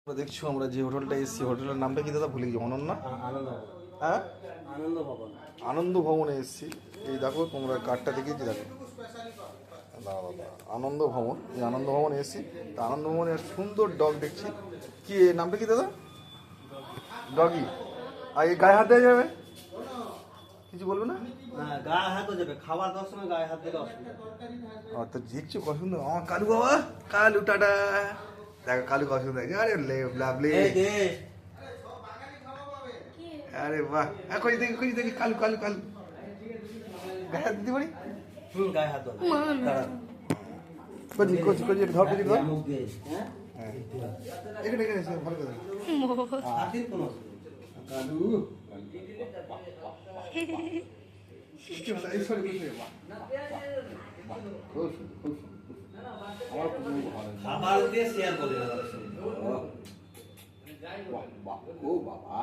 আমরা দেখছো আমরা যে হোটেলটা এসেছি হোটেলের নামটা কি দাদা ভুলে গেছি অনন্যা হ্যাঁ আনন্দ ভবনে এসেছি। এই দেখো তোমরা কার্ডটা দেখিয়েছি দেখো আনন্দ ভবন। এই আনন্দ ভবনে এসেছি। তা আনন্দ ভবনে সুন্দর ডগ দেখছি। কি এর নামটা কি দাদা? ডগি। আর এই গায়ে হাত দেওয়া যাবে? কিছু বলবে না? গায়ে হাত যাবে, খাবার দেওয়ার সময় গায়ে হাত দিলে অসুবিধা। তো দেখছো কত সুন্দর আমার কালু বাবা। কালু টাটা। দেখো কালু কত সুন্দর। আরে লাভলি। আরে বাহ কই দেখি কালু কালু কালু গায়ে হাত দিতে পারি? গায়ে হাত দাও। কোচি এটা ধর কোচি ধর। মুখ দিয়ে হ্যাঁ এখানে এসে ভালো করে হাতির কোনো কালু খাবার দিয়ে শেয়ার করে ও বাবা